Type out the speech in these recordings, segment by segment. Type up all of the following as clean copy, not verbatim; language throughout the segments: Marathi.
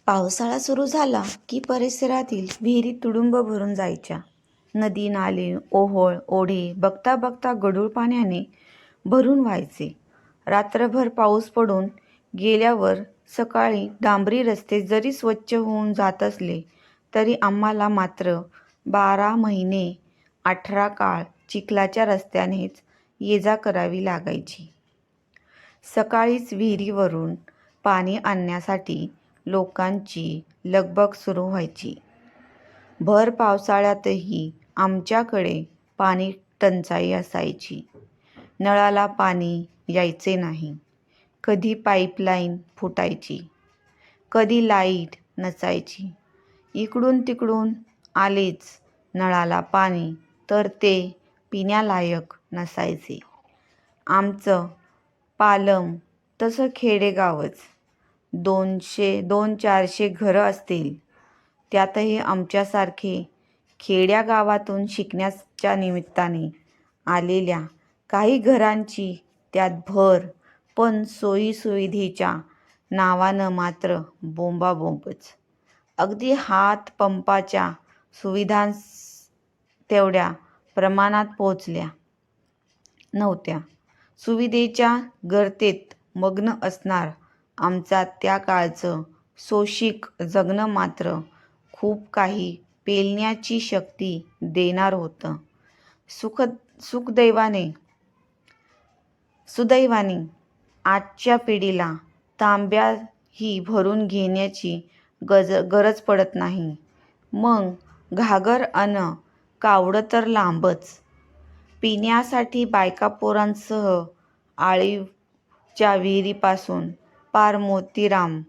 पावसाळा सुरू झाला की परिसरातील विहिरी तुडुंब भरून जायच्या. नदी, नाले, ओहोळ, ओढे बघता बघता गढूळ पाण्याने भरून व्हायचे. रात्रभर पाऊस पडून गेल्यावर सकाळी डांबरी रस्ते जरी स्वच्छ होऊन जात असले तरी आम्हाला मात्र 12 महिने 18 काळ चिखलाच्या रस्त्यानेच ये-जा करावी लागायची. सकाळीच विहिरीवरून पाणी आणण्यासाठी लोकांची लगबग सुरू व्हायची. भर पावसाळ्यातही आमच्याकडे पाणी टंचाई असायची. नळाला पाणी यायचे नाही. कधी पाईपलाईन फुटायची, कधी लाईट नसायची. इकडून तिकडून आलेच नळाला पाणी तर ते पिण्यालायक नसायचे. आमचं पालम तसं खेडेगावच. 200-400 घरं असतील. त्यातही आमच्यासारखे खेड्यागावातून शिकण्याच्या निमित्ताने आलेल्या काही घरांची त्यात भर, पण सोयीसुविधेच्या नावानं मात्र बोंबाबोंबच. अगदी हातपंपाच्या सुविधा तेवढ्या प्रमाणात पोचल्या नव्हत्या. सुविधेच्या गर्तेत मग्न असणार आमचा त्या काळचं सोशिक जगणं मात्र खूप काही पेलण्याची शक्ती देणारं होतं. सुदैवाने आजच्या पिढीला तांब्याही भरून घेण्याची गरज पडत नाही. मग घागर अन कावडं तर लांबच. पिण्यासाठी बायकापोरांसह आळीवच्या विहिरीपासून पार मोतीराम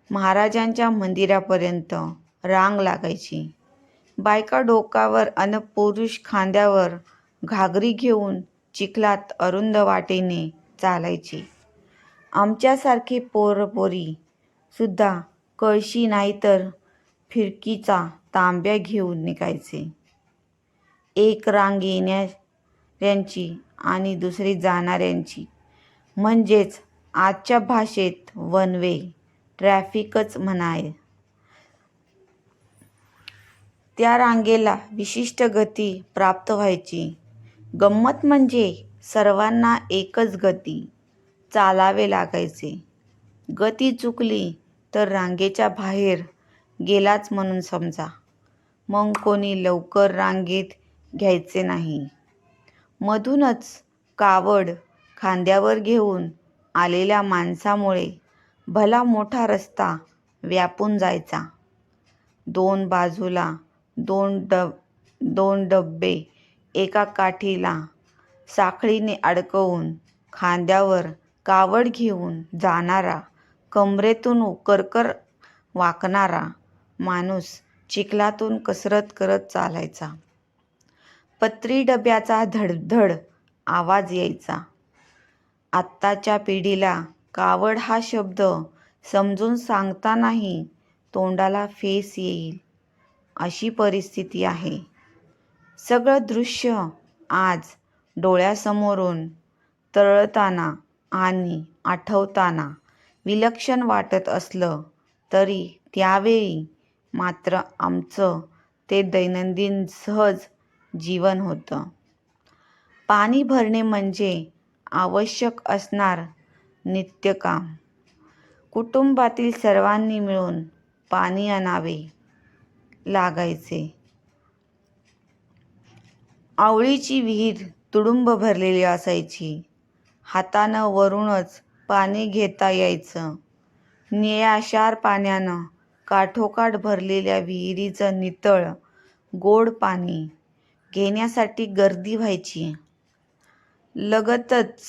महाराजांच्या मंदिरापर्यंत रांग लागायची. बायका डोक्यावर अन पुरुष खांद्यावर घागरी घेऊन चिखलात अरुंद वाटेने चालायचे. आमच्यासारखे पोरपोरी सुद्धा कळशी नाहीतर फिरकीचा तांब्या घेऊन निघायचे. एक रांग येणाऱ्यांची आणि दुसरी जाणाऱ्यांची, म्हणजेच आजच्या भाषेत वन वे ट्रॅफिकच म्हणायचं. त्या रांगेला विशिष्ट गती प्राप्त व्हायची. गंमत म्हणजे सर्वांना एकच गती चालावे लागायचे. गती चुकली तर रांगेच्या बाहेर गेलाच म्हणून समजा. मग कोणी लवकर रांगेत घ्यायचे नाही. मधूनच कावड खांद्यावर घेऊन आलेल्या माणसामुळे भला मोठा रस्ता व्यापून जायचा. दोन बाजूला दोन डबे, एका काठीला साखळीने अडकवून खांद्यावर कावड घेऊन जाणारा, कमरेतून करकर वाकणारा माणूस चिखलातून कसरत करत चालायचा. पत्री डब्याचा धडधड आवाज यायचा. आत्ताच्या पिढीला कावड हा शब्द समजून सांगतानाही तोंडाला फेस येईल अशी परिस्थिती आहे. सगळं दृश्य आज डोळ्यासमोरून तरळताना आणि आठवताना विलक्षण वाटत असलं तरी त्यावेळी मात्र आमचं ते दैनंदिन सहज जीवन होतं. पाणी भरणे म्हणजे आवश्यक असणारं नित्यकाम. कुटुंबातील सर्वांनी मिळून पाणी आणावे लागायचे. आवळीची विहीर तुडुंब भरलेली असायची. हातानं वरूनच पाणी घेता यायचं. निळ्याशार पाण्यानं काठोकाठ भरलेल्या विहिरीचं नितळ, गोड पाणी घेण्यासाठी गर्दी व्हायची. लगतच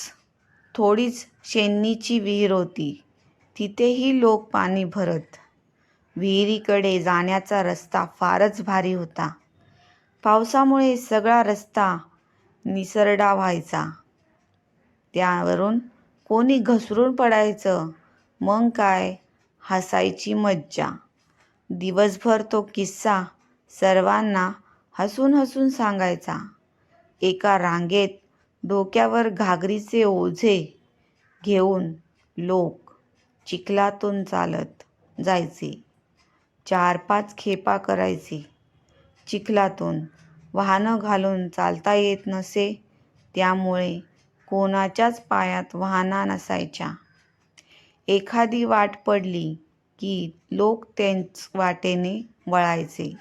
थोडीच शेणीची विहीर होती. तिथेही लोक पाणी भरत. विहिरीकडे जाण्याचा रस्ता फारच भारी होता. पावसामुळे सगळा रस्ता निसरडा व्हायचा. त्यावरून कोणी घसरून पडायचं. मग काय हसायची मज्जा. दिवसभर तो किस्सा सर्वांना हसून हसून सांगायचा. एका रांगेत डोक्यावर घागरीचे ओझे घेऊन लोक चिखलातून चालत जायचे. 4-5 खेपा करायचे. चिखलातून वाहनं घालून चालता येत नसे, त्यामुळे कोणाच्याच पायात वाहना नसायच्या. एखादी वाट पडली की लोक त्याच वाटेने वळायचे.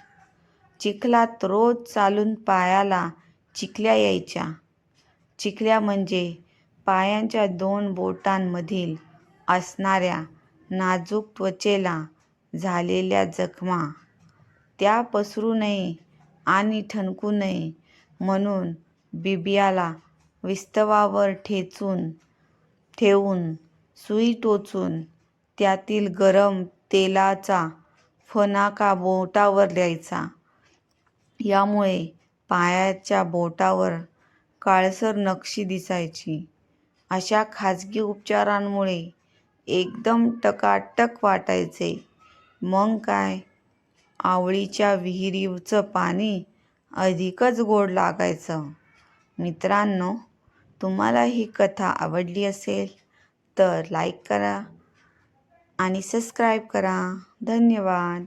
चिखलात रोज चालून पायाला चिखल्या यायच्या. चिखल्या म्हणजे पायांच्या 2 बोटांमधील असणाऱ्या नाजूक त्वचेला झालेल्या जखमा. त्या पसरू नये आणि ठणकू नये म्हणून बिब्याला विस्तवावर ठेवून सुई टोचून त्यातील गरम तेलाचा फणाका बोटावर द्यायचा. यामुळे पायाच्या बोटावर काळसर नक्षी दिसायची. अशा खाजगी उपचारांमुळे एकदम टकाटक वाटायचे. मग काय, आवळीच्या विहिरीचं पाणी अधिकच गोड लागायचं. मित्रांनो, तुम्हाला ही कथा आवडली असेल तर लाईक करा आणि सबस्क्राईब करा. धन्यवाद.